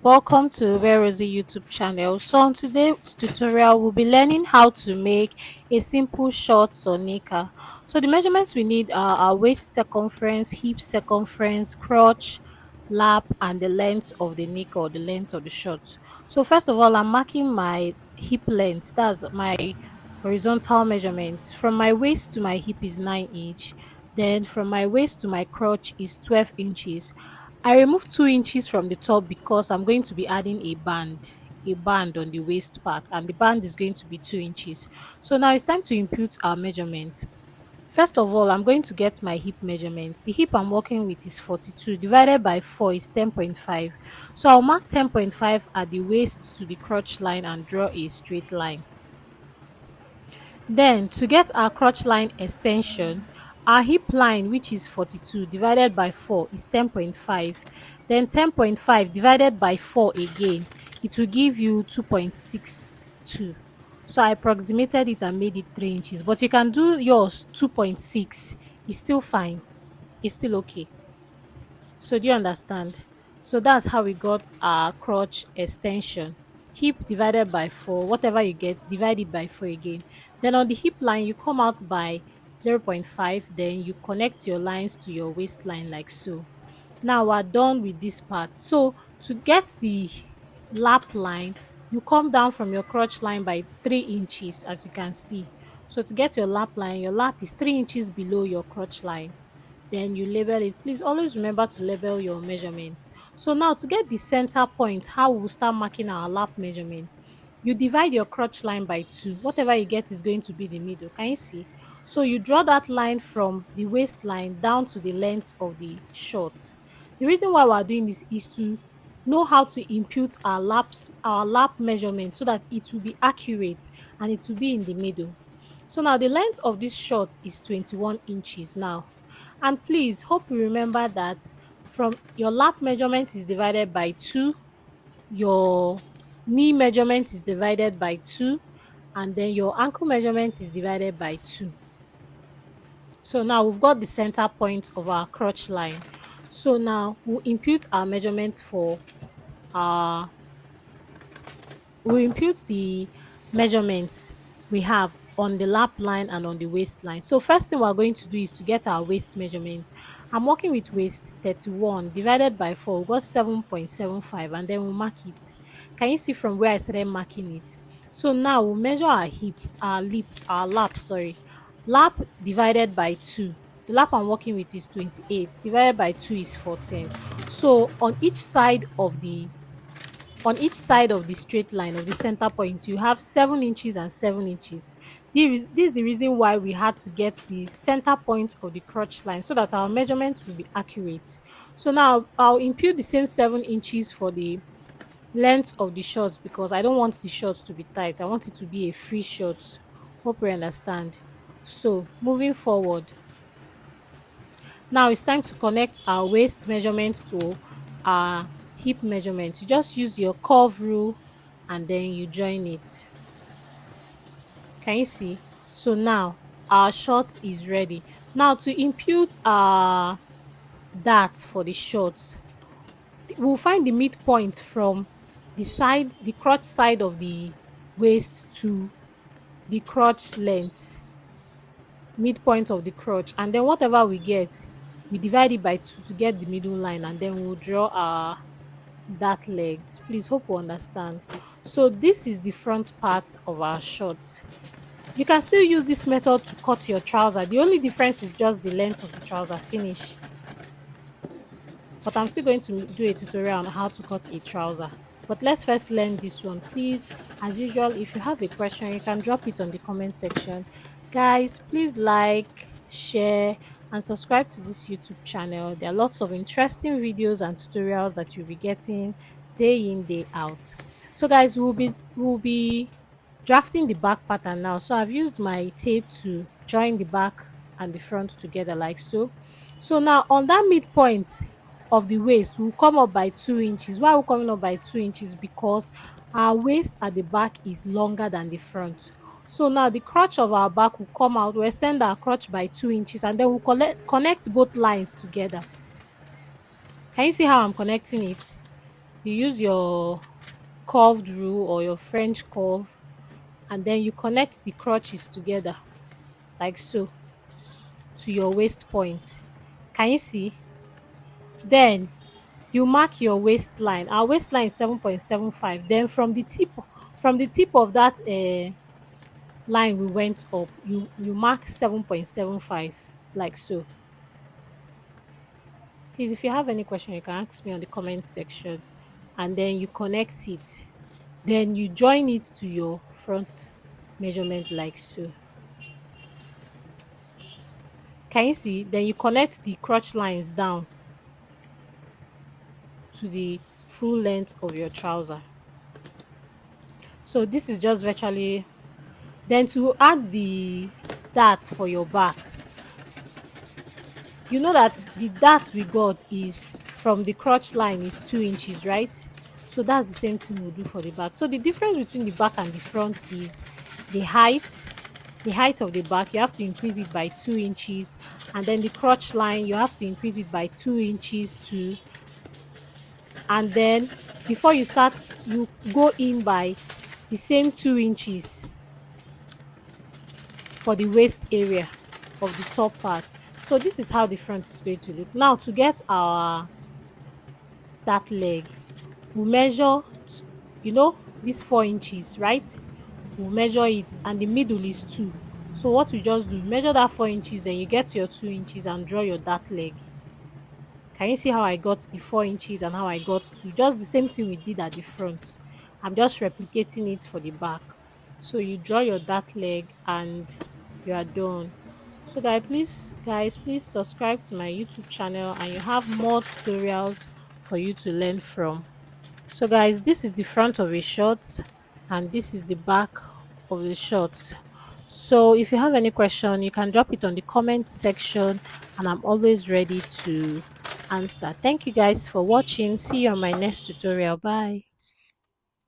Welcome to Verozy YouTube channel. So on today's tutorial, we'll be learning how to make a simple shorts or knicker. So the measurements we need are our waist circumference, hip circumference, crotch, lap, and the length of the knicker or the length of the shorts. So first of all, I'm marking my hip length. That's my horizontal measurements. From my waist to my hip is 9 inch. Then from my waist to my crotch is 12 inches. I removed 2 inches from the top because I'm going to be adding a band on the waist part, and the band is going to be 2 inches. So now it's time to input our measurements. First of all, I'm going to get my hip measurement. The hip I'm working with is 42 divided by 4 is 10.5. So I'll mark 10.5 at the waist to the crotch line and draw a straight line. Then to get our crotch line extension, our hip line, which is 42 divided by 4 is 10.5. Then 10.5 divided by 4 again, it will give you 2.62. So I approximated it and made it 3 inches, but you can do yours 2.6. It's still fine. It's still okay. So do you understand? So that's how we got our crotch extension. Hip divided by 4, whatever you get, divide it by 4 again. Then on the hip line, you come out by 0.5, then you connect your lines to your waistline like so. Now we're done with this part. So to get the lap line, you come down from your crotch line by 3 inches, as you can see. So to get your lap line, your lap is 3 inches below your crotch line. Then you label it. Please always remember to label your measurements. So now to get the center point, how we'll start marking our lap measurement, you divide your crotch line by 2. Whatever you get is going to be the middle. Can you see? So you draw that line from the waistline down to the length of the shorts. The reason why we're doing this is to know how to impute our lap measurement so that it will be accurate and it will be in the middle. So now the length of this short is 21 inches now. And please hope you remember that from your lap measurement is divided by 2, your knee measurement is divided by 2, and then your ankle measurement is divided by 2. So now we've got the center point of our crotch line. So now we'll impute our measurements for our we impute the measurements we have on the lap line and on the waistline. So first thing we're going to do is to get our waist measurement. I'm working with waist 31 divided by 4. We got 7.75, and then we'll mark it. Can you see from where I started marking it? So now we'll measure our hip, our lap, sorry. Lap divided by 2. The lap I'm working with is 28. Divided by 2 is 14. So on each side of the straight line of the center point, you have 7 inches and 7 inches. This is the reason why we had to get the center point of the crotch line so that our measurements will be accurate. So now I'll impute the same 7 inches for the length of the shorts because I don't want the shorts to be tight. I want it to be a free short. Hope you understand. So moving forward, now it's time to connect our waist measurement to our hip measurement. You just use your curve rule and then you join it. Can you see? So now our short is ready. Now to impute our dart for the shorts, we'll find the midpoint from the crotch side of the waist to the crotch length, midpoint of the crotch, and then whatever we get, we divide it by 2 to get the middle line, and then we'll draw our dart legs. Please hope you understand. So this is the front part of our shorts. You can still use this method to cut your trouser. The only difference is just the length of the trouser. Finish. But I'm still going to do a tutorial on how to cut a trouser. But let's first learn this one. Please, as usual, if you have a question, you can drop it on the comment section. Guys, please like, share, and subscribe to this YouTube channel. There are lots of interesting videos and tutorials that you'll be getting day in, day out. So guys, we'll be drafting the back pattern now. So I've used my tape to join the back and the front together like so. So now on that midpoint of the waist, we'll come up by 2 inches. Why are we coming up by 2 inches? Because our waist at the back is longer than the front. So now the crotch of our back will come out. We'll extend our crotch by 2 inches, and then we'll connect both lines together. Can you see how I'm connecting it? You use your curved rule or your French curve, and then you connect the crotches together like so to your waist point. Can you see? Then you mark your waistline. Our waistline is 7.75. Then from the tip of that line we went up, you mark 7.75 like so. Please, if you have any question, you can ask me on the comment section. And then you connect it. Then you join it to your front measurement like so. Can you see? Then you connect the crotch lines down to the full length of your trouser. So this is just virtually. Then to add the dart for your back, you know that the dart we got is from the crotch line is 2 inches, right? So that's the same thing we'll do for the back. So the difference between the back and the front is the height. The height of the back, you have to increase it by 2 inches, and then the crotch line, you have to increase it by 2 inches too. And then before you start, you go in by the same 2 inches for the waist area of the top part. So this is how the front is going to look. Now to get our that leg, we measure, this 4 inches, right? We'll measure it, and the middle is 2. So what we just do, measure that 4 inches, then you get your 2 inches and draw your dart leg. Can you see how I got the 4 inches and how I got to just the same thing we did at the front? I'm just replicating it for the back. So you draw your dart leg and you are done. So guys, please subscribe to my YouTube channel, and you have more tutorials for you to learn from. So guys, this is the front of a short, and this is the back of the shorts. So if you have any question, you can drop it on the comment section, and I'm always ready to answer. Thank you guys for watching. See you on my next tutorial. Bye.